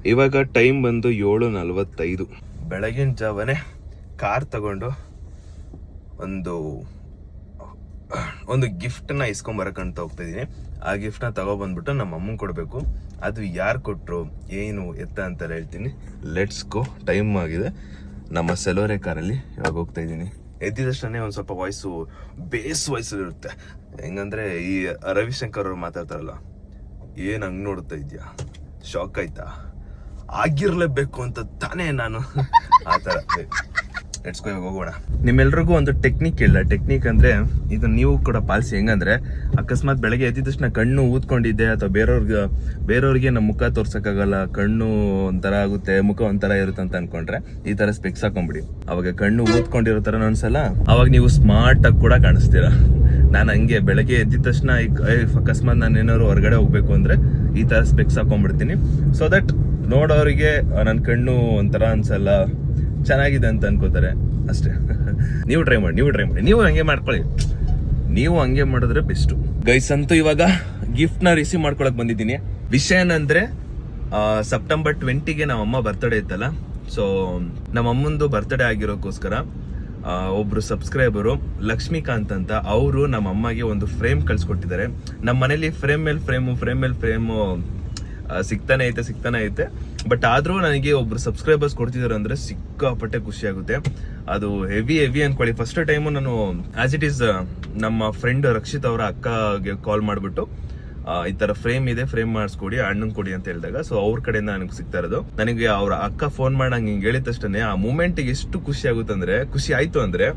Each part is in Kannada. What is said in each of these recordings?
ಇವಾಗ ಟೈಮ್ ಬಂದು 7:45. ಬೆಳಗಿನ ಜಾವನೆ ಕಾರ್ ತಗೊಂಡು ಒಂದು ಗಿಫ್ಟನ್ನ ಇಸ್ಕೊಂಬರಕಂತ ಹೋಗ್ತಾ ಇದೀನಿ. ಆ ಗಿಫ್ಟ್ನ ತಗೊಬಂದ್ಬಿಟ್ಟು ನಮ್ಮ ಅಮ್ಮಂಗೆ ಕೊಡಬೇಕು. ಅದು ಯಾರು ಕೊಟ್ಟರು ಏನು ಎತ್ತ ಅಂತ ಹೇಳ್ತೀನಿ. Let's go. ಟೈಮ್ ಆಗಿದೆ. ನಮ್ಮ ಸೆಲೋರೆ ಕಾರಲ್ಲಿ ಇವಾಗ ಹೋಗ್ತಾ ಇದ್ದೀನಿ. ಎದ್ದಿದಷ್ಟೇ ಒಂದು ಸ್ವಲ್ಪ ವಾಯ್ಸು ಬೇಸ್ ವಾಯ್ಸಲ್ಲಿ ಇರುತ್ತೆ. ಹೆಂಗಂದ್ರೆ ಈ ರವಿಶಂಕರ್ ಅವ್ರು ಮಾತಾಡ್ತಾರಲ್ಲ, ಏನು ಹಂಗೆ ನೋಡ್ತಾ ಇದೆಯಾ, ಶಾಕ್ ಆಯ್ತಾ, ಆಗಿರ್ಲೇಬೇಕು ಅಂತ ತಾನೇ ನಾನು ಆ ಥರ. ಲೆಟ್ಸ್ ಗೋ, ಇವಾಗ ಹೋಗೋಣ. ನಿಮ್ಮೆಲ್ರಿಗೂ ಒಂದು ಟೆಕ್ನಿಕ್ ಇಲ್ಲ. ಟೆಕ್ನಿಕ್ ಅಂದ್ರೆ ಇದು ನೀವು ಕೂಡ ಪಾಲಿಸಿ. ಹೆಂಗಂದ್ರೆ ಅಕಸ್ಮಾತ್ ಬೆಳಗ್ಗೆ ಎದ್ದಿದ ತಕ್ಷಣ ಕಣ್ಣು ಊದ್ಕೊಂಡಿದ್ದೆ ಅಥವಾ ಬೇರೆಯವ್ರಿಗೆ ನಮ್ಮ ಮುಖ ತೋರ್ಸಕ್ಕಾಗಲ್ಲ, ಕಣ್ಣು ಒಂಥರ ಆಗುತ್ತೆ, ಮುಖ ಒಂಥರ ಇರುತ್ತೆ ಅಂತ ಅನ್ಕೊಂಡ್ರೆ ಈ ತರ ಸ್ಪೆಕ್ಸ್ ಹಾಕೊಂಡ್ಬಿಡಿ. ಅವಾಗ ಕಣ್ಣು ಊದ್ಕೊಂಡಿರೋ ತರ ಅನ್ಸಲ್ಲ, ಅವಾಗ ನೀವು ಸ್ಮಾರ್ಟ್ ಆಗಿ ಕೂಡ ಕಾಣಿಸ್ತೀರಾ. ನಾನು ಹಂಗೆ ಬೆಳಗ್ಗೆ ಎದ್ದಿದ ತಕ್ಷಣ ಅಕಸ್ಮಾತ್ ನಾನು ಏನಾದ್ರು ಹೊರಗಡೆ ಹೋಗ್ಬೇಕು ಅಂದ್ರೆ ಈ ತರ ಸ್ಪೆಕ್ಸ್ ಹಾಕೊಂಡ್ಬಿಡ್ತೀನಿ. ಸೊ ದಟ್ ನೋಡೋರಿಗೆ ನನ್ನ ಕಣ್ಣು ಒಂಥರ ಅನ್ಸಲ್ಲ, ಚೆನ್ನಾಗಿದೆ ಅಂತ ಅನ್ಕೋತಾರೆ ಅಷ್ಟೇ. ನೀವು ಟ್ರೈ ಮಾಡಿ, ನೀವು ಹಂಗೆ ಮಾಡ್ಕೊಳ್ಳಿ. ನೀವು ಹಂಗೆ ಮಾಡಿದ್ರೆ ಬೆಸ್ಟ್ ಗೈಸ್. ಅಂತೂ ಇವಾಗ ಗಿಫ್ಟ್ ನ ರಿಸೀವ್ ಮಾಡ್ಕೊಳಕ್ ಬಂದಿದ್ದೀನಿ. ವಿಷಯ ಏನಂದ್ರೆ ಸೆಪ್ಟೆಂಬರ್ 20ಗೆ ನಮ್ಮ ಅಮ್ಮ ಬರ್ತ್ಡೇ ಇತ್ತಲ್ಲ. ಸೊ ನಮ್ಮ ಅಮ್ಮಂದು ಬರ್ತ್ಡೇ ಆಗಿರೋಕ್ಕೋಸ್ಕರ ಒಬ್ರು ಸಬ್ಸ್ಕ್ರೈಬರು ಲಕ್ಷ್ಮೀಕಾಂತ್ ಅಂತ, ಅವರು ನಮ್ಮ ಅಮ್ಮಗೆ ಒಂದು ಫ್ರೇಮ್ ಕಳ್ಸಿಕೊಟ್ಟಿದ್ದಾರೆ. ನಮ್ಮ ಮನೇಲಿ ಫ್ರೇಮ್ ಮೇಲೆ ಫ್ರೇಮು ಸಿಗ್ತಾನೆ ಐತೆ. ಬಟ್ ಆದ್ರೂ ನನಗೆ ಒಬ್ರು ಸಬ್ಸ್ಕ್ರೈಬರ್ಸ್ ಕೊಡ್ತಿದಾರೆ ಅಂದ್ರೆ ಸಿಕ್ಕಾಪಟ್ಟೆ ಖುಷಿ ಆಗುತ್ತೆ. ಅದು ಹೆವಿ ಅನ್ಕೊಳ್ಳಿ. ಫಸ್ಟ್ ಟೈಮು ನಾನು ಆಸ್ ಇಟ್ ಈಸ್ ನಮ್ಮ ಫ್ರೆಂಡ್ ರಕ್ಷಿತ್ ಅವರ ಅಕ್ಕಗೆ ಕಾಲ್ ಮಾಡ್ಬಿಟ್ಟು ಈ ತರ ಫ್ರೇಮ್ ಇದೆ, ಫ್ರೇಮ್ ಮಾಡಿಸ್ಕೊಡಿ, ಅಣ್ಣನ್ ಕೊಡಿ ಅಂತ ಹೇಳಿದಾಗ, ಸೊ ಅವ್ರ ಕಡೆಯಿಂದ ನನಗೆ ಸಿಗ್ತಾ ಇರೋದು. ನನಗೆ ಅವ್ರ ಅಕ್ಕ ಫೋನ್ ಮಾಡಿ ನಂಗೆ ಹಿಂಗೆ ಹೇಳಿದ ತಕ್ಷಣ ಆ ಮೂಮೆಂಟ್ಗೆ ಎಷ್ಟು ಖುಷಿ ಆಯ್ತು ಅಂದ್ರೆ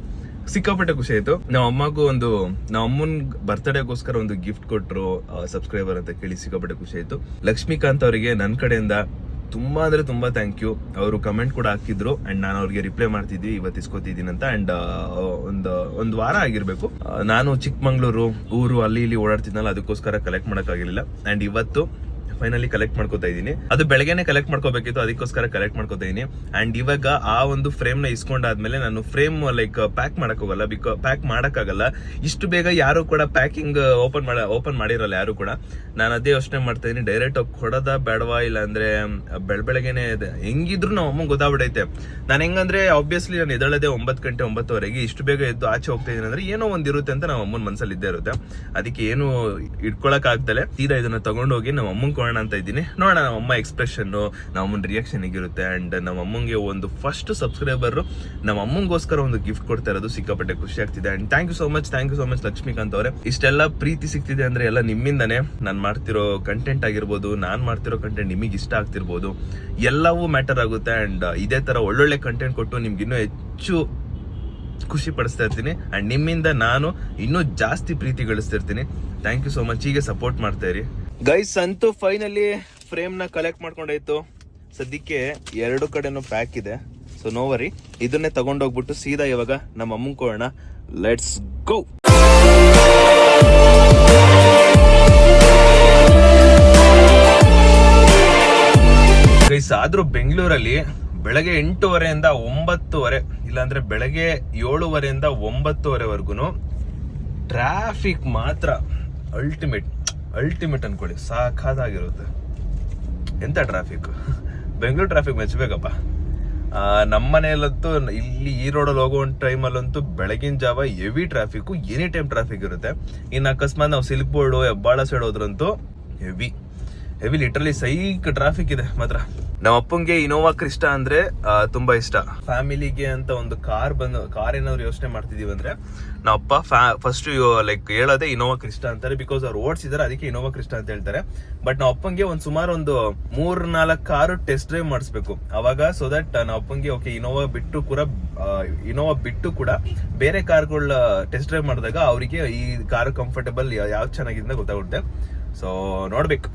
ಸಿಕ್ಕಾಪಟ್ಟೆ ಖುಷಿ ಆಯ್ತು. ನಮ್ಮ ಅಮ್ಮಗೂ ನಮ್ಮ ಅಮ್ಮನ್ ಬರ್ತ್ಡೇಗೋಸ್ಕರ ಒಂದು ಗಿಫ್ಟ್ ಕೊಟ್ರು ಸಬ್ಸ್ಕ್ರೈಬರ್ ಅಂತ ಕೇಳಿ ಸಿಕ್ಕಾಪಟ್ಟೆ ಖುಷಿ ಆಯ್ತು. ಲಕ್ಷ್ಮೀಕಾಂತ್ ಅವರಿಗೆ ನನ್ನ ಕಡೆಯಿಂದ ತುಂಬಾ ಅಂದ್ರೆ ತುಂಬಾ ಥ್ಯಾಂಕ್ ಯು. ಅವರು ಕಮೆಂಟ್ ಕೂಡ ಹಾಕಿದ್ರು ಅಂಡ್ ನಾನು ಅವ್ರಿಗೆ ರಿಪ್ಲೈ ಮಾಡ್ತಿದ್ವಿ ಇವತ್ತು ಇಸ್ಕೊತಿದ್ದೀನಿ ಅಂತ. ಅಂಡ್ ಒಂದು ವಾರ ಆಗಿರ್ಬೇಕು. ನಾನು ಚಿಕ್ಕಮಂಗ್ಳೂರು ಊರು ಅಲ್ಲಿ ಇಲ್ಲಿ ಓಡಾಡ್ತಿದ್ನಲ್ಲ, ಅದಕ್ಕೋಸ್ಕರ ಕಲೆಕ್ಟ್ ಮಾಡಕ್ ಆಗಿರ್ಲಿಲ್ಲ. ಅಂಡ್ ಇವತ್ತು ಫೈನಲಿ ಕಲೆಕ್ಟ್ ಮಾಡ್ಕೋತಾ ಇದ್ದೀನಿ. ಅದು ಬೆಳಗ್ಗೆನೆ ಕಲೆಕ್ಟ್ ಮಾಡ್ಕೋಬೇಕಿತ್ತು, ಅದಕ್ಕೋಸ್ಕರ ಕಲೆಕ್ಟ್ ಮಾಡ್ಕೋತಾ ಇದೀನಿ. ಅಂಡ್ ಇವಾಗ ಆ ಒಂದು ಫ್ರೇಮ್ ನ ಇಸ್ಕೊಂಡಾದ್ಮೇಲೆ ನಾನು ಫ್ರೇಮ್ ಲೈಕ್ ಪ್ಯಾಕ್ ಮಾಡಕ್ಕಾಗಲ್ಲ. ಇಷ್ಟು ಬೇಗ ಯಾರು ಕೂಡ ಪ್ಯಾಕಿಂಗ್ ಓಪನ್ ಮಾಡಿರಲ್ಲ ಯಾರು ಕೂಡ. ನಾನು ಅದೇ ಯೋಚನೆ ಮಾಡ್ತಾ ಇದೀನಿ, ಡೈರೆಕ್ಟ್ ಕೊಡೋದ ಬೇಡವಾ, ಇಲ್ಲ ಅಂದ್ರೆ ಬೆಳಗ್ಗೆನೆ ಹೆಂಗಿದ್ರು ನಮ್ಮ ಅಮ್ಮಂಗೆ ಗೊತ್ತಾಗ್ಬಿಡೈತೆ. ನಾನು ಹೆಂಗಂದ್ರೆ ಆಬ್ವಿಯಸ್ಲಿ ನಾನು ಎದ್ದೇಳದೆ 9 ಗಂಟೆ 9:30. ಇಷ್ಟು ಬೇಗ ಎದ್ದು ಆಚೆ ಹೋಗ್ತಾ ಇದೀನಿ ಅಂದ್ರೆ ಏನೋ ಒಂದ್ ಇರುತ್ತೆ ಅಂತ ನಮ್ಮ ಅಮ್ಮನ ಮನಸ್ಸಲ್ಲಿ ಇದ್ದೇ ಇರುತ್ತೆ. ಅದಕ್ಕೆ ಏನು ಇಟ್ಕೊಳಕ್ ಆಗ್ತಲೆ ತೀರಾ ಇದನ್ನ ತಗೊಂಡೋಗಿ ನಮ್ಮ ಅಮ್ಮಂಗೆ ಕೊಡೋಣ ಅಂತ ಇದ್ದೀನಿ. ನೋಡೋಣ ನಮ್ಮ ಅಮ್ಮ ಎಕ್ಸ್ಪ್ರೆಷನ್, ನಮ್ಮ ಅಮ್ಮನ ರಿಯಾಕ್ಷನ್ ಹೇಗಿರುತ್ತೆ. ಅಂಡ್ ನಮ್ಮ ಅಮ್ಮಂಗೆ ಒಂದು ಫಸ್ಟ್ ಸಬ್ಸ್ಕ್ರೈಬರ್ ನಮ್ಮ ಅಮ್ಮಂಗೋಸ್ಕರ ಒಂದು ಗಿಫ್ಟ್ ಕೊಡ್ತಾ ಇರೋದು ಸಿಕ್ಕಾಪಟ್ಟೆ ಖುಷಿ ಆಗ್ತಿದೆ. And thank you so much Lakshmikant ಅವರೇ. ಇಷ್ಟೆಲ್ಲ ಪ್ರೀತಿ ಸಿಗ್ತಿದೆ ಅಂದ್ರೆ ಎಲ್ಲ ನಿಮ್ಮಿಂದಾನೆ. ನಾನು ಮಾಡ್ತಿರೋ ಕಂಟೆಂಟ್ ಆಗಿರ್ಬೋದು, ನಾನ್ ಮಾಡ್ತಿರೋ ಕಂಟೆಂಟ್ ನಿಮಗೆ ಇಷ್ಟ ಆಗ್ತಿರ್ಬೋದು, ಎಲ್ಲವೂ ಮ್ಯಾಟರ್ ಆಗುತ್ತೆ. ಅಂಡ್ ಇದೇ ತರ ಒಳ್ಳೊಳ್ಳೆ ಕಂಟೆಂಟ್ ಕೊಟ್ಟು ನಿಮ್ಗೆ ಇನ್ನೂ ಹೆಚ್ಚು ಖುಷಿ ಪಡಿಸ್ತಾ ಇರ್ತೀನಿ. ಅಂಡ್ ನಿಮ್ಮಿಂದ ನಾನು ಇನ್ನೂ ಜಾಸ್ತಿ ಪ್ರೀತಿ ಗಳಿಸ್ತಿರ್ತೀನಿ. Thank you so much. ಹೀಗೆ ಸಪೋರ್ಟ್ ಮಾಡ್ತಾ ಇರಿ ಗೈಸ್. ಅಂತೂ ಫೈನಲಿ ಫ್ರೇಮ್ ನ ಕಲೆಕ್ಟ್ ಮಾಡ್ಕೊಂಡಾಯ್ತು. ಸದ್ಯಕ್ಕೆ 2 ಕಡೆನೂ ಪ್ಯಾಕ್ ಇದೆ. ಸೊ ನೋ ವರಿ, ಇದನ್ನೇ ತಗೊಂಡೋಗ್ಬಿಟ್ಟು ಸೀದಾ ಇವಾಗ ನಮ್ಮ ಅಮ್ಮಂಗೆ ಕೊಡೋಣ. Let's go. ಗೈಸ್ ಆದ್ರೂ ಬೆಂಗಳೂರಲ್ಲಿ ಬೆಳಗ್ಗೆ 8:30 9:00, ಇಲ್ಲಾಂದ್ರೆ ಬೆಳಗ್ಗೆ 7:00 9:00 ಟ್ರಾಫಿಕ್ ಮಾತ್ರ ಅಲ್ಟಿಮೇಟ್ ಅನ್ಕೊಳ್ಳಿ. ಸಾಕಾಗಿರುತ್ತೆ. ಎಂತ ಟ್ರಾಫಿಕ್, ಬೆಂಗಳೂರು ಟ್ರಾಫಿಕ್ ಮೆಚ್ಚಬೇಕಪ್ಪ. ನಮ್ಮ ಮನೆಯಲ್ಲಂತೂ ಇಲ್ಲಿ ಈ ರೋಡಲ್ಲಿ ಹೋಗೋ ಟೈಮಲ್ಲಂತೂ ಬೆಳಗಿನ ಜಾವ heavy traffic, any time traffic ಇರುತ್ತೆ. ಇನ್ನು ಅಕಸ್ಮಾತ್ ನಾವು ಸಿಲ್ಕ್ ಬೋರ್ಡು ಹೆಬ್ಬಾಳ ಸೈಡ್ ಹೋದ್ರಂತೂ ಹೆವಿ ಲಿಟ್ರಲಿ ಸೈಕ್ ಟ್ರಾಫಿಕ್ ಇದೆ ಮಾತ್ರ. ನಮ್ಮ ಅಪ್ಪಂಗೆ ಇನೋವಾ ಕ್ರಿಸ್ಟಾ ಅಂದ್ರೆ ತುಂಬಾ ಇಷ್ಟ. ಫ್ಯಾಮಿಲಿಗೆ ಅಂತ ಒಂದು ಕಾರ್ ಏನಾದ್ರು ಯೋಚನೆ ಮಾಡ್ತಿದೀವಿ ಅಂದ್ರೆ ನಾವಪ್ಪ ಫಸ್ಟ್ ಲೈಕ್ ಹೇಳೋದೇ ಇನೋವಾ ಕ್ರಿಸ್ಟಾ ಅಂತಾರೆ. ಬಿಕಾಸ್ ಅವ್ರು ಓಡಿಸಿದಾರೆ, ಅದಕ್ಕೆ ಇನೋವಾ ಕ್ರಿಸ್ಟಾ ಅಂತ ಹೇಳ್ತಾರೆ. ಬಟ್ ನಾವು ಅಪ್ಪಂಗೆ ಸುಮಾರು ಒಂದು 3-4 ಕಾರು ಟೆಸ್ಟ್ ಡ್ರೈವ್ ಮಾಡಿಸ್ಬೇಕು ಅವಾಗ. ಸೊ ದಟ್ ನಾವು ಅಪ್ಪಂಗೆ ಓಕೆ ಇನೋವಾ ಬಿಟ್ಟು ಕೂಡ ಬೇರೆ ಕಾರ್ಗಳ ಟೆಸ್ಟ್ ಡ್ರೈವ್ ಮಾಡಿದಾಗ ಅವರಿಗೆ ಈ ಕಾರ್ ಕಂಫರ್ಟಬಲ್ ಯಾವ್ದು ಚೆನ್ನಾಗಿದೆ ಗೊತ್ತಾಗುತ್ತೆ. ಸೊ ನೋಡ್ಬೇಕು.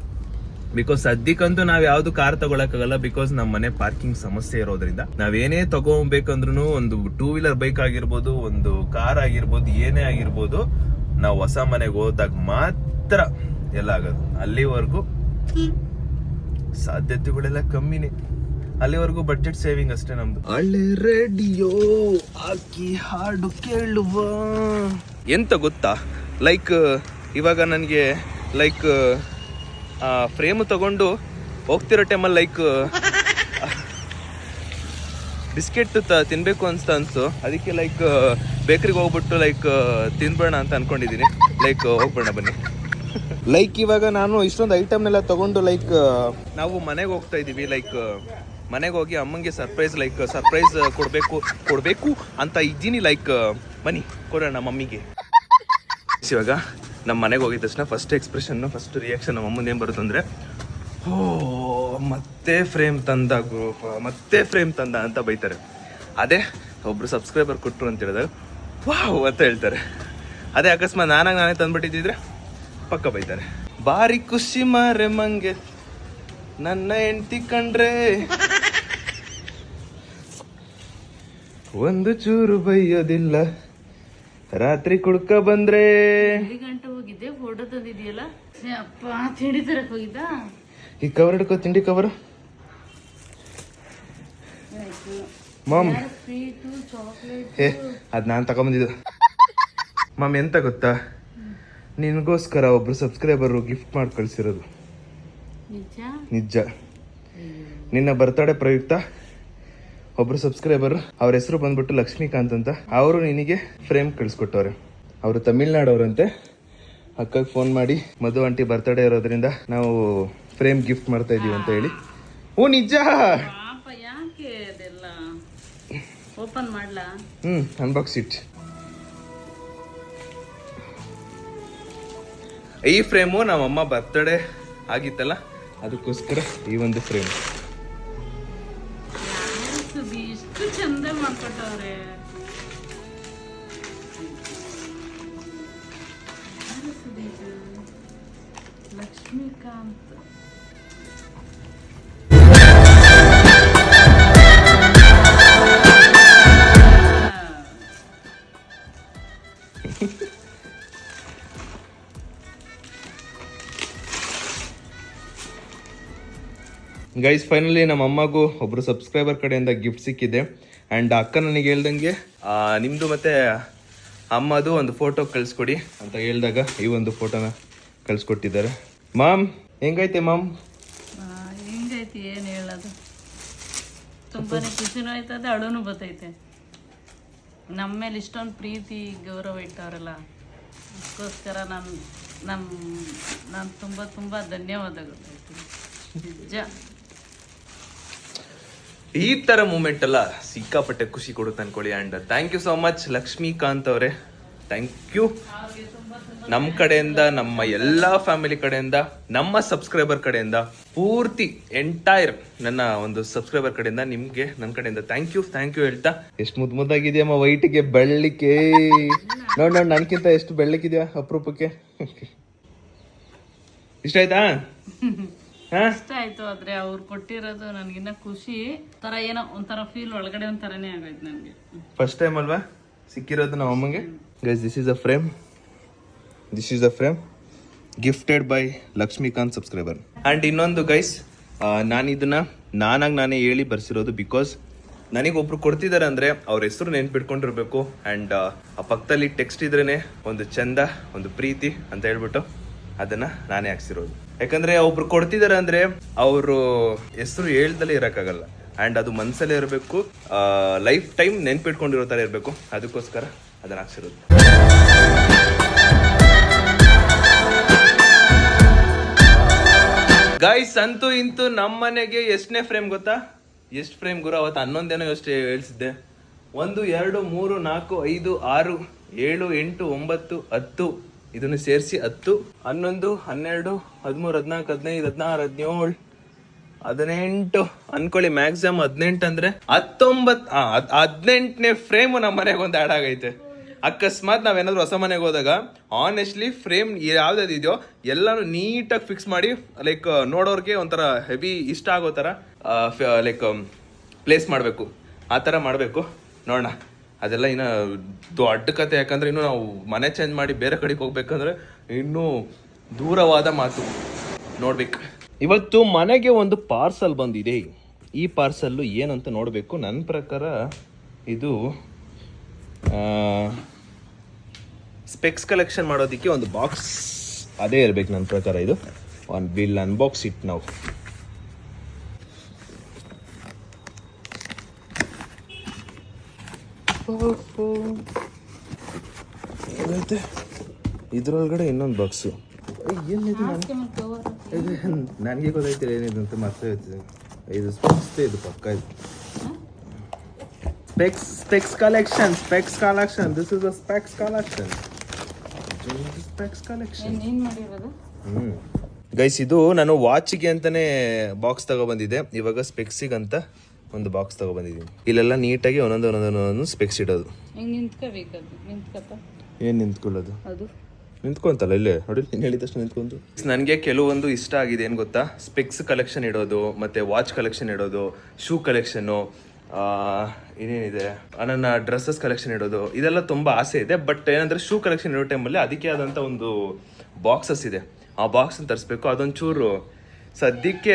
ಬಿಕಾಸ್ ಸದ್ಯಕ್ಕಂತೂ ನಾವ್ ಯಾವ್ದು ಕಾರ್ ತಗೊಳಕ್ಕಾಗಲ್ಲ. ಬಿಕಾಸ್ ನಮ್ಮ ಮನೆ ಪಾರ್ಕಿಂಗ್ ಸಮಸ್ಯೆ ಇರೋದ್ರಿಂದ ನಾವೇನೇ ತಗೋಬೇಕಂದ್ರೂ ಒಂದು 2 ವೀಲರ್ ಬೈಕ್ ಆಗಿರ್ಬೋದು, ಒಂದು ಕಾರ್ ಆಗಿರ್ಬೋದು, ಏನೇ ಆಗಿರ್ಬೋದು, ನಾವು ಹೊಸ ಮನೆಗೆ ಹೋದಾಗ ಮಾತ್ರ ಎಲ್ಲ ಆಗೋದು. ಅಲ್ಲಿವರೆಗೂ ಸಾಧ್ಯತೆಗಳೆಲ್ಲ ಕಮ್ಮಿನೇ. ಅಲ್ಲಿವರೆಗೂ ಬಡ್ಜೆಟ್ ಸೇವಿಂಗ್ ಅಷ್ಟೇ ನಮ್ದು. ಹಳೆ ರೇಡಿಯೋ ಹಾಕಿ ಹಾಡು ಕೇಳುವ ಎಂತ ಗೊತ್ತಾ, ಲೈಕ್ ಇವಾಗ ನನಗೆ ಫ್ರೇಮ್ ತಗೊಂಡು ಹೋಗ್ತಿರೋ ಟೈಮಲ್ಲಿ ಲೈಕ್ ಬಿಸ್ಕೆಟ್ ತಿನ್ಬೇಕು ಅನ್ಸ್ತು. ಅದಕ್ಕೆ ಲೈಕ್ ಬೇಕ್ರಿಗೆ ಹೋಗ್ಬಿಟ್ಟು ಲೈಕ್ ತಿನ್ಬೇಡ ಅಂತ ಅನ್ಕೊಂಡಿದ್ದೀನಿ. ಲೈಕ್ ಹೋಗ್ಬೇಡ ಬನ್ನಿ. ಲೈಕ್ ಇವಾಗ ನಾನು ಇಷ್ಟೊಂದು ಐಟಮ್ನೆಲ್ಲ ತಗೊಂಡು ಲೈಕ್ ನಾವು ಮನೆಗೆ ಹೋಗ್ತಾ ಇದ್ದೀವಿ. ಲೈಕ್ ಮನೆಗೆ ಹೋಗಿ ಅಮ್ಮಂಗೆ ಸರ್ಪ್ರೈಸ್ ಕೊಡಬೇಕು ಅಂತ ಇದ್ದೀನಿ. ಲೈಕ್ ಬನ್ನಿ ಕೊಡೋಣ ಮಮ್ಮಿಗೆ. ಇವಾಗ ನಮ್ಮ ಮನೆಗೆ ಹೋಗಿದ ತಕ್ಷಣ ಫಸ್ಟ್ ರಿಯಾಕ್ಷನ್ ನಮ್ಮ ಅಮ್ಮನ ಏನು ಬರುತ್ತೆ ಅಂದರೆ, ಓ ಮತ್ತೆ ಫ್ರೇಮ್ ತಂದ ಅಂತ ಬೈತಾರೆ. ಅದೇ ಒಬ್ರು ಸಬ್ಸ್ಕ್ರೈಬರ್ ಕೊಟ್ಟರು ಅಂತ ಹೇಳಿದಾಗ ವಾವ್ ಅಂತ ಹೇಳ್ತಾರೆ. ಅದೇ ಅಕಸ್ಮಾತ್ ನಾನೇ ತಂದ್ಬಿಟ್ಟಿದ್ದಿದ್ರೆ ಪಕ್ಕ ಬೈತಾರೆ. ಬಾರಿ ಖುಷಿ ಮಾರೆ ಮಂಗೆ ನನ್ನ ಹೆಂಡ್ತಿ ಕಂಡ್ರೆ, ಒಂದು ಚೂರು ಬೈಯೋದಿಲ್ಲ, ರಾತ್ರಿ ಕುಡ್ಕ ಬಂದ್ರೆ. ಗಂಟೆ ಹೋಗಿದ್ದೆ, ಫೋಟೋ ತಂದಿದ್ಯಲ್ಲ ಅಪ್ಪ, ತಿಂಡಿ ತರಕ್ ಹೋಗಿದ್ದ. ಈ ಕವರ್ ಹಿಡ್ಕೋ, ತಿಂಡಿ ಕವರ್. ಮಾಮ್ ಅದ್ ನಾನ್ ತಗೊಂಬಂದಿದ್ದು. ಮಾಮ್ ಎಂತ ಗೊತ್ತಾ, ನಿನ್ಗೋಸ್ಕರ ಒಬ್ರು ಸಬ್ಸ್ಕ್ರೈಬರು ಗಿಫ್ಟ್ ಮಾಡಿ ಕಳ್ಸಿರೋದು. ನಿಜ. ನಿನ್ನ ಬರ್ತಡೇ ಪ್ರಯುಕ್ತ ಒಬ್ರು ಸಬ್ಸ್ಕ್ರೈಬರ್, ಅವ್ರ ಹೆಸರು ಬಂದ್ಬಿಟ್ಟು ಲಕ್ಷ್ಮೀಕಾಂತ್ ಅಂತ, ಅವರು ನಿನಗೆ ಫ್ರೇಮ್ ಕಳಿಸ್ಕೊಟ್ಟವ್ರೆ. ಅವರು ತಮಿಳ್ನಾಡವ್ರಂತೆ. ಅಕ್ಕಗೆ ಫೋನ್ ಮಾಡಿ ಮಧು ಆಂಟಿ ಬರ್ತಡೇ ಇರೋದ್ರಿಂದ ನಾವು ಫ್ರೇಮ್ ಗಿಫ್ಟ್ ಮಾಡ್ತಾ ಇದೀವಿ ಅಂತ ಹೇಳಿ. ಓ ನಿಜ? ಯಾಕೆ ಅದೆಲ್ಲ ಓಪನ್ ಮಾಡ್ಲಾ? Unbox it. ಈ ಫ್ರೇಮು ನಮ್ಮಮ್ಮ ಬರ್ತಡೇ ಆಗಿತ್ತಲ್ಲ, ಅದಕ್ಕೋಸ್ಕರ ಈ ಒಂದು ಫ್ರೇಮ್. ಇಷ್ಟು ಚಂದ ಮಾಡ್ಕೊಟ್ಟವ್ರೆ. ಲಕ್ಷ್ಮೀಕಾಂತ್. ಗೈಸ್ ಫೈನಲಿ ನಮ್ಮ ಅಮ್ಮಗೂ ಒಬ್ರು ಸಬ್ಸ್ಕ್ರೈಬರ್ ಕಡೆಯಿಂದ ಗಿಫ್ಟ್ ಸಿಕ್ಕಿದೆ. ಆ್ಯಂಡ್ ಅಕ್ಕ ನನಗೆ ಹೇಳ್ದಂಗೆ ನಿಮ್ಮದು ಮತ್ತು ಅಮ್ಮದು ಒಂದು ಫೋಟೋ ಕಳಿಸ್ಕೊಡಿ ಅಂತ ಹೇಳಿದಾಗ ಈ ಒಂದು ಫೋಟೋನ ಕಳಿಸ್ಕೊಟ್ಟಿದ್ದಾರೆ. ಮಾಮ್ ಹೆಂಗೈತೆ ಮಾಮ್? ಹೆಂಗೈತಿ ಏನು ಹೇಳೋದು, ತುಂಬಾನೇ ಖುಷಿನೂ ಆಯ್ತದೆ, ಅಳುನೂ ಬರ್ತೈತೆ. ನಮ್ಮ ಮೇಲೆ ಇಷ್ಟೊಂದು ಪ್ರೀತಿ ಗೌರವ ಇಟ್ಟವರಲ್ಲ, ಅದಕ್ಕೋಸ್ಕರ ನಾನು ತುಂಬ ಧನ್ಯವಾದಗಳು. ನಿಜ ಈ ಥರ ಮೂಮೆಂಟ್ ಎಲ್ಲ ಸಿಕ್ಕಾಪಟ್ಟೆ ಖುಷಿ ಕೊಡುತ್ತೆ ಅನ್ಕೊಳ್ಳಿ. And thank you so much Lakshmikant ಅವರೇ, ಥ್ಯಾಂಕ್ ಯು. ನಮ್ಮ ಕಡೆಯಿಂದ, ನಮ್ಮ ಎಲ್ಲ ಫ್ಯಾಮಿಲಿ ಕಡೆಯಿಂದ, ನಮ್ಮ ಸಬ್ಸ್ಕ್ರೈಬರ್ ಕಡೆಯಿಂದ, ಪೂರ್ತಿ ಎಂಟೈರ್ ನನ್ನ ಒಂದು ಸಬ್ಸ್ಕ್ರೈಬರ್ ಕಡೆಯಿಂದ ನಿಮ್ಗೆ ನನ್ನ ಕಡೆಯಿಂದ ಥ್ಯಾಂಕ್ ಯು ಹೇಳ್ತಾ. ಎಷ್ಟು ಮುದ್ದಾಗಿದೆಯಮ್ಮ, ವೈಟಿಗೆ ಬೆಳ್ಳಿಕೆ. ನೋಡ್ ನನ್ಕಿಂತ ಎಷ್ಟು ಬೆಳ್ಳಕ್ಕಿದ್ಯಾ ಅಪರೂಪಕ್ಕೆ. ಇಷ್ಟ ಆಯ್ತಾ? ಇಷ್ಟ ಆಯ್ತು. ಆದ್ರೆ ಅವ್ರು ಕೊಟ್ಟಿರೋದು ನನ್ಗಿನ್ನ ಖುಷಿ ತರ, ಏನೋ ಒಂಥರ ಫೀಲ್ ಒಳಗಡೆ ಒಂಥರನೇ ಆಗೋಯ್ತು ನನ್ಗೆ. ಫಸ್ಟ್ ಟೈಮ್ ಅಲ್ವಾ ಸಿಕ್ಕಿರೋದು ನಮ್ಮ ಅಮ್ಮಂಗೆ. Guys this is a frame gifted by Lakshmikant subscriber. And ಇನ್ನೊಂದು ಗೈಸ್, ನಾನು ಇದನ್ನ ನಾನೇ ಹೇಳಿ ಬರ್ಸಿರೋದು. ಬಿಕಾಸ್ ನನಗೊಬ್ರು ಕೊಡ್ತಿದ್ದಾರೆ ಅಂದರೆ ಅವ್ರ ಹೆಸರು ನೆನ್ಪಿಟ್ಕೊಂಡಿರ್ಬೇಕು. ಆ್ಯಂಡ್ ಆ ಪಕ್ಕದಲ್ಲಿ ಟೆಕ್ಸ್ಟ್ ಇದ್ರೇ ಒಂದು ಚಂದ, ಒಂದು ಪ್ರೀತಿ ಅಂತ ಹೇಳ್ಬಿಟ್ಟು ಅದನ್ನ ನಾನೇ ಹಾಕ್ಸಿರೋದು. ಯಾಕಂದ್ರೆ ಒಬ್ರು ಕೊಡ್ತಿದ್ದಾರೆ ಅಂದ್ರೆ ಅವರು ಹೆಸರು ಹೇಳ್ದಲ್ಲೇ ಇರೋಕ್ಕಾಗಲ್ಲ. ಆ್ಯಂಡ್ ಅದು ಮನಸ್ಸಲ್ಲೇ ಇರಬೇಕು, ಲೈಫ್ ಟೈಮ್ ನೆನ್ಪಿಟ್ಕೊಂಡಿರೋ ಥರ ಇರಬೇಕು. ಅದಕ್ಕೋಸ್ಕರ ಅದನ್ನ ಹಾಕ್ಸಿರೋದು. ಗೈಸ್ ಅಂತೂ ಇಂತೂ ನಮ್ಮ ಮನೆಗೆ ಎಷ್ಟನೇ ಫ್ರೇಮ್ ಗೊತ್ತಾ? ಎಷ್ಟು ಫ್ರೇಮ್ ಗುರು? ಅವತ್ತು 11 ಎಷ್ಟು ಹೇಳ್ಸಿದ್ದೆ. 1 2 3 4 5 6 7 8 9 10, ಇದನ್ನು ಸೇರಿಸಿ 10 11 12 13 14 15 16 17 18 ಅನ್ಕೊಳ್ಳಿ. ಮ್ಯಾಕ್ಸಿಮಮ್ 18 ಅಂದ್ರೆ 18ನೇ ಫ್ರೇಮ್ ನಮ್ಮ ಮನೆಗೆ ಒಂದು ಆ್ಯಡ್ ಆಗೈತೆ. ಅಕಸ್ಮಾತ್ ನಾವೇನಾದ್ರು ಹೊಸ ಮನೆಗೆ ಹೋದಾಗ ಆನೆಸ್ಟ್ಲಿ ಫ್ರೇಮ್ ಯಾವ್ದಿದೆಯೋ ಎಲ್ಲಾನು ನೀಟಾಗಿ ಫಿಕ್ಸ್ ಮಾಡಿ ಲೈಕ್ ನೋಡೋರ್ಗೆ ಒಂಥರ ಹೆವಿ ಇಷ್ಟ ಆಗೋ ಥರ ಲೈಕ್ ಪ್ಲೇಸ್ ಮಾಡಬೇಕು. ಆ ಥರ ಮಾಡಬೇಕು. ನೋಡೋಣ, ಅದೆಲ್ಲ ಇನ್ನು ದೊಡ್ಡ ಕತೆ. ಯಾಕಂದ್ರೆ ಇನ್ನು ನಾವು ಮನೆ ಚೇಂಜ್ ಮಾಡಿ ಬೇರೆ ಕಡೆಗೆ ಹೋಗ್ಬೇಕಂದ್ರೆ ಇನ್ನೂ ದೂರವಾದ ಮಾತು. ನೋಡ್ಬೇಕು. ಇವತ್ತು ಮನೆಗೆ ಒಂದು ಪಾರ್ಸಲ್ ಬಂದಿದೆ. ಈ ಪಾರ್ಸಲ್ಲು ಏನಂತ ನೋಡಬೇಕು. ನನ್ನ ಪ್ರಕಾರ ಇದು ಸ್ಪೆಕ್ಸ್ ಕಲೆಕ್ಷನ್ ಮಾಡೋದಕ್ಕೆ ಒಂದು ಬಾಕ್ಸ್ ಅದೇ ಇರಬೇಕು ನನ್ನ ಪ್ರಕಾರ. ಇದು ಒಂದು ವಿಲ್ ಅನ್ಬಾಕ್ಸ್ ಇಟ್ ನಾವು. ಏನೈತೆ ಇದ್ರೊಳಗಡೆ ಇನ್ನೊಂದು ಬಾಕ್ಸು. ಏನಿದೆ ನನಗೆ ಗೊತ್ತಾಯ್ತಿಲ್ಲ ಏನಿದೆ ಅಂತ ಮತ್ತೆ ಹೇಳ್ತಿದ್ದೆ. ಇದು ಸ್ಪೆಕ್ಸ್ ಇದು ಪಕ್ಕ ಇದು specs collection this is a specs collection. Guys ಇದು ನಾನು ವಾಚಿಗೆ ಅಂತಾನೆ ಬಾಕ್ಸ್ ತಗೊಬಂದಿದ್ದೆ. ಇವಾಗ ಸ್ಪೆಕ್ಸಿಗೆ ಅಂತ ಒಂದು ಬಾಕ್ಸ್ ತಗೊಬಂದಿದ್ದೀನಿ. ಇಲ್ಲೆಲ್ಲ ನೀಟಾಗಿ ಒಂದೊಂದು ಸ್ಪೆಕ್ಸ್ ಇಡೋದು. ಏನ್ ನಿಂತ್ಕೊಳ್ಳೋದು? ನಿಂತ್ಕೊಂತಲ್ಲ ಇಲ್ಲೇ ನೋಡಿ, ನೀನು ಹೇಳಿದಷ್ಟು ನಿಂತ್ಕೊಂಡು. ನನಗೆ ಕೆಲವೊಂದು ಇಷ್ಟ ಆಗಿದೆ ಏನು ಗೊತ್ತಾ, ಸ್ಪೆಕ್ಸ್ ಕಲೆಕ್ಷನ್ ಇಡೋದು, ಮತ್ತೆ ವಾಚ್ ಕಲೆಕ್ಷನ್ ಇಡೋದು, ಶೂ ಕಲೆಕ್ಷನ್ನು, ಇನ್ನೇನಿದೆ ನನ್ನ ಡ್ರೆಸ್ಸಸ್ ಕಲೆಕ್ಷನ್ ಇಡೋದು, ಇದೆಲ್ಲ ತುಂಬ ಆಸೆ ಇದೆ. ಬಟ್ ಏನಂದರೆ ಶೂ ಕಲೆಕ್ಷನ್ ಇಡೋ ಟೈಮಲ್ಲಿ ಅದಕ್ಕೆ ಆದಂಥ ಒಂದು ಬಾಕ್ಸಸ್ ಇದೆ. ಆ ಬಾಕ್ಸನ್ನು ತರಿಸ್ಬೇಕು. ಅದೊಂಚೂರು ಸದ್ಯಕ್ಕೆ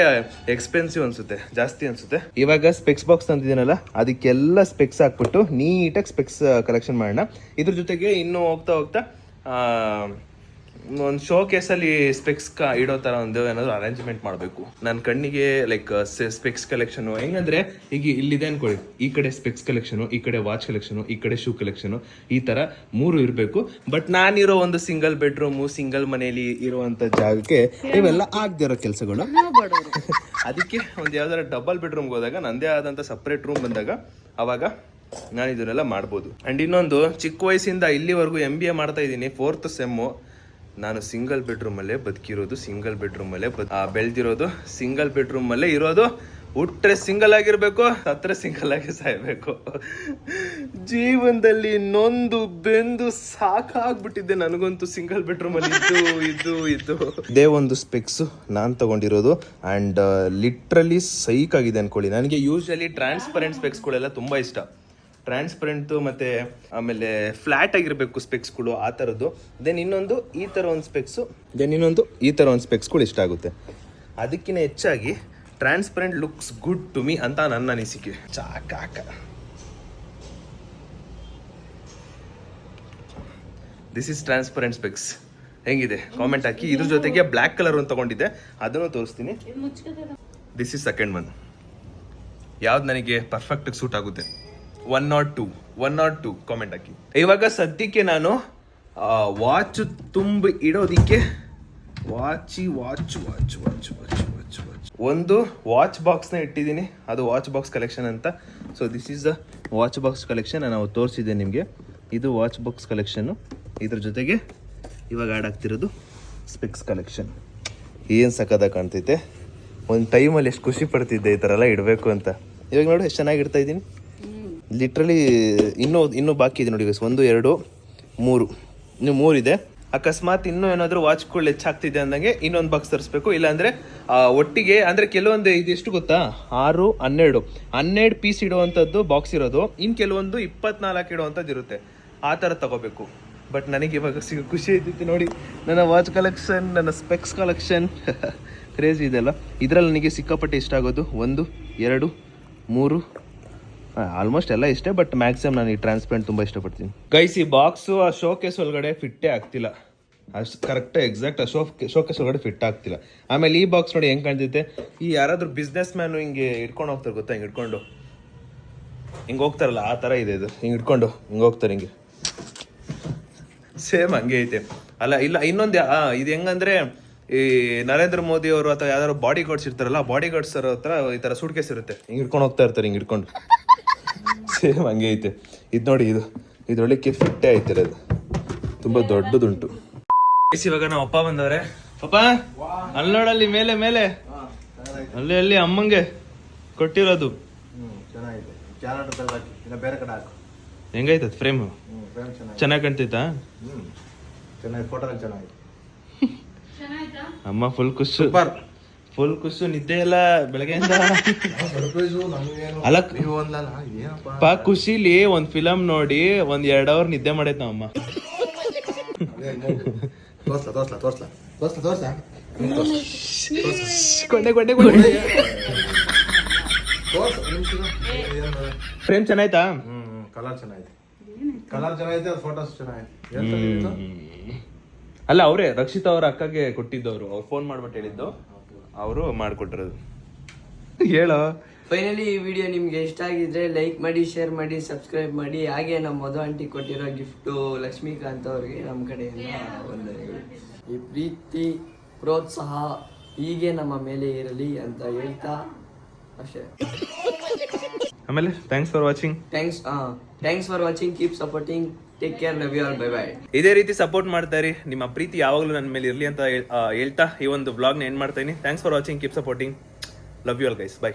ಎಕ್ಸ್ಪೆನ್ಸಿವ್ ಅನಿಸುತ್ತೆ, ಜಾಸ್ತಿ ಅನಿಸುತ್ತೆ. ಇವಾಗ ಸ್ಪೆಕ್ಸ್ ಬಾಕ್ಸ್ ತಂದಿದ್ದೀನಲ್ಲ, ಅದಕ್ಕೆಲ್ಲ ಸ್ಪೆಕ್ಸ್ ಹಾಕ್ಬಿಟ್ಟು ನೀಟಾಗಿ ಸ್ಪೆಕ್ಸ್ ಕಲೆಕ್ಷನ್ ಮಾಡೋಣ. ಇದ್ರ ಜೊತೆಗೆ ಇನ್ನೂ ಹೋಗ್ತಾ ಒಂದು ಶೋ ಕೇಸಲ್ಲಿ ಸ್ಪೆಕ್ಸ್ ಇಡೋ ಥರ ಒಂದು ಏನಾದರೂ ಅರೇಂಜ್ಮೆಂಟ್ ಮಾಡಬೇಕು. ನನ್ನ ಕಣ್ಣಿಗೆ ಲೈಕ್ ಸ್ಪೆಕ್ಸ್ ಕಲೆಕ್ಷನು ಹೆಂಗಂದ್ರೆ, ಈಗ ಇಲ್ಲಿದೆ ಅನ್ಕೊಳ್ಳಿ, ಈ ಕಡೆ ಸ್ಪೆಕ್ಸ್ ಕಲೆಕ್ಷನು, ಈ ಕಡೆ ವಾಚ್ ಕಲೆಕ್ಷನು, ಈ ಕಡೆ ಶೂ ಕಲೆಕ್ಷನು, ಈ ಥರ 3 ಇರಬೇಕು. ಬಟ್ ನಾನಿರೋ ಒಂದು ಸಿಂಗಲ್ ಬೆಡ್ರೂಮು, ಸಿಂಗಲ್ ಮನೆಯಲ್ಲಿ ಇರುವಂಥ ಜಾಗಕ್ಕೆ ಇವೆಲ್ಲ ಆಗದಿರೋ ಕೆಲಸಗಳು. ಅದಕ್ಕೆ ಒಂದು ಯಾವ್ದಾರ ಡಬಲ್ ಬೆಡ್ರೂಮ್ಗೆ ಹೋದಾಗ, ನನ್ನದೇ ಆದಂಥ ಸಪ್ರೇಟ್ ರೂಮ್ ಬಂದಾಗ ಅವಾಗ ನಾನು ಇದನ್ನೆಲ್ಲ ಮಾಡ್ಬೋದು. ಆ್ಯಂಡ್ ಇನ್ನೊಂದು, ಚಿಕ್ಕ ವಯಸ್ಸಿಂದ ಇಲ್ಲಿವರೆಗೂ MBA ಮಾಡ್ತಾ ಇದ್ದೀನಿ, 4th ಸೆಮ್ಮು. ನಾನು ಸಿಂಗಲ್ ಬೆಡ್ರೂಮಲ್ಲೇ ಬದುಕಿರೋದು, ಸಿಂಗಲ್ ಬೆಡ್ರೂಮಲ್ಲೇ ಬೆಳೆದಿರೋದು, ಸಿಂಗಲ್ ಬೆಡ್ರೂಮಲ್ಲೇ ಇರೋದು. ಹುಟ್ಟರೆ ಸಿಂಗಲ್ ಆಗಿರಬೇಕು, ಸತ್ತರೆ ಸಿಂಗಲ್ ಆಗಿ ಸಾಯಬೇಕು. ಜೀವನದಲ್ಲಿ ನೊಂದು ಬೆಂದು ಸಾಕಾಗ್ಬಿಟ್ಟಿದ್ದೆ ನನಗಂತೂ ಸಿಂಗಲ್ ಬೆಡ್ರೂಮಲ್ಲಿ ಇದ್ದು. ಇದೇ ಒಂದು ಸ್ಪೆಕ್ಸು ನಾನು ತಗೊಂಡಿರೋದು. ಆ್ಯಂಡ್ ಲಿಟ್ರಲಿ ಸೈಕ್ ಆಗಿದೆ ಅನ್ಕೊಳ್ಳಿ. ನನಗೆ ಯೂಶಲಿ ಟ್ರಾನ್ಸ್ಪರೆಂಟ್ ಸ್ಪೆಕ್ಸ್ಗಳೆಲ್ಲ ತುಂಬ ಇಷ್ಟ. ಟ್ರಾನ್ಸ್ಪರೆಂಟು ಮತ್ತು ಆಮೇಲೆ ಫ್ಲ್ಯಾಟ್ ಆಗಿರಬೇಕು ಸ್ಪೆಕ್ಸ್ಗಳು, ಆ ಥರದ್ದು. ದೆನ್ ಇನ್ನೊಂದು ಈ ಥರ ಒಂದು ಸ್ಪೆಕ್ಸು, ದೆನ್ ಇನ್ನೊಂದು ಈ ಥರ ಒಂದು ಸ್ಪೆಕ್ಸ್ಗಳು ಇಷ್ಟ ಆಗುತ್ತೆ. ಅದಕ್ಕಿಂತ ಹೆಚ್ಚಾಗಿ transparent looks good to me ಅಂತ ನನ್ನ ಅನಿಸಿಕೆ. ಚಾಕಾಕ ದಿಸ್ ಇಸ್ ಟ್ರಾನ್ಸ್ಪರೆಂಟ್ ಸ್ಪೆಕ್ಸ್. ಹೆಂಗಿದೆ ಕಾಮೆಂಟ್ ಹಾಕಿ. ಇದ್ರ ಜೊತೆಗೆ ಬ್ಲ್ಯಾಕ್ ಕಲರ್ ಒಂದು ತೊಗೊಂಡಿದ್ದೆ, ಅದನ್ನು ತೋರಿಸ್ತೀನಿ. This is second one. ಯಾವ್ದು ನನಗೆ ಪರ್ಫೆಕ್ಟಾಗಿ ಸೂಟ್ ಆಗುತ್ತೆ? 102 ಕಾಮೆಂಟ್ ಹಾಕಿ. ಇವಾಗ ಸದ್ಯಕ್ಕೆ ನಾನು ವಾಚ್ ತುಂಬ ಇಡೋದಿಕ್ಕೆ ವಾಚ್ ಒಂದು ವಾಚ್ ಬಾಕ್ಸ್ನ ಇಟ್ಟಿದ್ದೀನಿ. ಅದು ವಾಚ್ ಬಾಕ್ಸ್ ಕಲೆಕ್ಷನ್ ಅಂತ. So this is the watch box collection. ನಾನು ತೋರಿಸಿದ್ದೆ ನಿಮಗೆ. ಇದು ವಾಚ್ ಬಾಕ್ಸ್ ಕಲೆಕ್ಷನ್ನು. ಇದ್ರ ಜೊತೆಗೆ ಇವಾಗ ಆ್ಯಡ್ ಆಗ್ತಿರೋದು ಸ್ಪೆಕ್ಸ್ ಕಲೆಕ್ಷನ್. ಏನು ಸಕ್ಕತ್ತಾಗಿ ಕಾಣ್ತೈತೆ. ಒಂದು ಟೈಮಲ್ಲಿ ಎಷ್ಟು ಖುಷಿ ಪಡ್ತಿದ್ದೆ ಈ ಥರ ಎಲ್ಲ ಇಡಬೇಕು ಅಂತ. ಇವಾಗ ನೋಡಿ ಎಷ್ಟು ಚೆನ್ನಾಗಿ ಇಡ್ತಾ ಇದ್ದೀನಿ. ಲಿಟ್ರಲಿ ಇನ್ನೂ ಬಾಕಿ ಇದೆ ನೋಡಿ. 1 2 3 ಇನ್ನು 3 ಇದೆ. ಅಕಸ್ಮಾತ್ ಇನ್ನೂ ಏನಾದರೂ ವಾಚ್ಗಳು ಹೆಚ್ಚಾಗ್ತಿದೆ ಅಂದಂಗೆ ಇನ್ನೊಂದು ಬಾಕ್ಸ್ ತರಿಸ್ಬೇಕು. ಇಲ್ಲಾಂದರೆ ಒಟ್ಟಿಗೆ ಅಂದರೆ ಕೆಲವೊಂದು ಇದು ಎಷ್ಟು ಗೊತ್ತಾ, 6 12 ಪೀಸ್ ಇಡುವಂಥದ್ದು ಬಾಕ್ಸ್ ಇರೋದು. ಇನ್ನು ಕೆಲವೊಂದು 24 ಇಡುವಂಥದ್ದು ಇರುತ್ತೆ. ಆ ಥರ ತಗೋಬೇಕು. ಬಟ್ ನನಗೆ ಇವಾಗ ಖುಷಿ ಇದ್ದಿತ್ತು ನೋಡಿ, ನನ್ನ ವಾಚ್ ಕಲೆಕ್ಷನ್, ನನ್ನ ಸ್ಪೆಕ್ಸ್ ಕಲೆಕ್ಷನ್ ಕ್ರೇಜಿ ಇದೆಲ್ಲ. ಇದರಲ್ಲಿ ನನಗೆ ಸಿಕ್ಕಾಪಟ್ಟೆ ಇಷ್ಟ ಆಗೋದು 1 2 3 ಆಲ್ಮೋಸ್ಟ್ ಎಲ್ಲ ಇಷ್ಟೇ. ಬಟ್ ಮ್ಯಾಕ್ಸಿಮಮ್ ನಾನು ಈ ಟ್ರಾನ್ಸ್ಪರೆಂಟ್ ತುಂಬ ಇಷ್ಟಪಡ್ತೀನಿ. ಗೈಸ್ ಈ ಬಾಕ್ಸು ಆ ಶೋಕೇಸ್ ಒಳಗಡೆ ಫಿಟ್ಟೇ ಆಗ್ತಿಲ್ಲ. ಅಷ್ಟು ಕರೆಕ್ಟಾಗಿ ಎಕ್ಸಾಕ್ಟ್ ಆ ಶೋಕೇಸ್ ಒಳಗಡೆ ಫಿಟ್ ಆಗ್ತಿಲ್ಲ. ಆಮೇಲೆ ಈ ಬಾಕ್ಸ್ ನೋಡಿ ಹೆಂಗೆ ಕಾಣ್ತೈತೆ. ಈ ಯಾರಾದರೂ ಬಿಸ್ನೆಸ್ ಮ್ಯಾನು ಹಿಂಗೆ ಇಟ್ಕೊಂಡು ಹೋಗ್ತಾರೆ ಗೊತ್ತಾ, ಹಿಂಗೆ ಇಟ್ಕೊಂಡು ಹಿಂಗೆ ಹೋಗ್ತಾರಲ್ಲ, ಆ ಥರ ಇದೆ ಇದು. ಹಿಂಗೆ ಇಟ್ಕೊಂಡು ಹಿಂಗೆ ಹೋಗ್ತಾರೆ, ಹಿಂಗೆ ಸೇಮ್ ಹಂಗೆ ಐತೆ. ಅಲ್ಲ ಇಲ್ಲ ಇನ್ನೊಂದು ಇದು ಹೆಂಗಂದ್ರೆ, ಈ ನರೇಂದ್ರ ಮೋದಿ ಅವರು ಅಥವಾ ಯಾವ್ದಾದ್ರು ಬಾಡಿ ಗಾರ್ಡ್ಸ್ ಇರ್ತಾರಲ್ಲ, ಬಾಡಿ ಗಾರ್ಡ್ಸ್ ಹತ್ರ ಈ ಥರ ಸೂಟ್ ಕೇಸ್ ಇರುತ್ತೆ, ಹಿಂಗೆ ಇಟ್ಕೊಂಡು ಹೋಗ್ತಾ ಇರ್ತಾರೆ, ಹಿಂಗೆ ಇಟ್ಕೊಂಡು. ಸೇಮ್ ಹಂಗೆ ಐತೆ ಇದು ನೋಡಿ. ಇದ್ರೊಳಕ್ಕೆ ಫಿಟ್ಟೇ ಐತಿರೋದು, ತುಂಬ ದೊಡ್ಡದುಂಟು. ಇವಾಗ ನಮ್ಮ ಅಪ್ಪ ಬಂದವ್ರೆ. ಪಪ್ಪ ಅಲ್ಲೋಡಲ್ಲಿ ಮೇಲೆ ಅಲ್ಲಿ ಅಮ್ಮಂಗೆ ಕೊಟ್ಟಿರೋದು ಹೆಂಗೈತದ ಫ್ರೇಮ್? ಚೆನ್ನಾಗಿ ಕಾಣ್ತೈತಾ? ಅಮ್ಮ ಫುಲ್ ಖುಷು ನಿದ್ದೆ ಎಲ್ಲ ಬೆಳಗ್ಗೆಯಿಂದ. ಅಲ್ಲ ಖುಷಿಲಿ ಒಂದ್ ಫಿಲಮ್ ನೋಡಿ 1-2 ಅವರ್ ನಿದ್ದೆ ಮಾಡೈತ್ ನಾವಮ್ಮ. ಫ್ರೇಮ್ ಚೆನ್ನಾಯ್ತಾ? ಕಲರ್ ಚೆನ್ನಾಗಿದೆ, ಫೋಟೋಸ್ ಚೆನ್ನಾಗಿದೆ. ಅಲ್ಲ ಅವರೇ ರಕ್ಷಿತಾ ಅವ್ರ ಅಕ್ಕಗೆ ಕೊಟ್ಟಿದ್ದವ್ರು. ಅವ್ರು ಫೋನ್ ಮಾಡ್ಬಿಟ್ಟು ಹೇಳಿದ್ದು, ಅವರು ಮಾಡ್ಕೊಟ್ಟಿರೋದು. ಹೇಳೋ ಫೈನಲಿ ಈ ವಿಡಿಯೋ ನಿಮ್ಗೆ ಇಷ್ಟ ಆಗಿದ್ರೆ ಲೈಕ್ ಮಾಡಿ, ಶೇರ್ ಮಾಡಿ, ಸಬ್ಸ್ಕ್ರೈಬ್ ಮಾಡಿ. ಹಾಗೆ ನಮ್ಮ ಮಧು ಆಂಟಿ ಕೊಟ್ಟಿರೋ ಗಿಫ್ಟು ಲಕ್ಷ್ಮೀಕಾಂತ್ ಅವ್ರಿಗೆ ನಮ್ಮ ಕಡೆಯಿಂದ ವಂದನೆಗಳು. ಈ ಪ್ರೀತಿ ಪ್ರೋತ್ಸಾಹ ಹೀಗೆ ನಮ್ಮ ಮೇಲೆ ಇರಲಿ ಅಂತ ಹೇಳ್ತಾ ಅಷ್ಟೇ. ಆಮೇಲೆ thanks for watching. Thanks for watching. Keep supporting. Take care. Love you all. Bye bye. ಇದೇ ರೀತಿ ಸಪೋರ್ಟ್ ಮಾಡ್ತಾ ಇರಿ. ನಿಮ್ಮ ಪ್ರೀತಿ ಯಾವಾಗಲೂ ನನ್ನ ಮೇಲೆ ಇರಲಿ ಅಂತ ಹೇಳ್ತಾ ಈ ಒಂದು ವ್ಲಾಗ್ನ ಎಂಡ್ ಮಾಡ್ತಾ ಇದೀನಿ. Thanks for watching. Keep supporting. Love you all guys. By.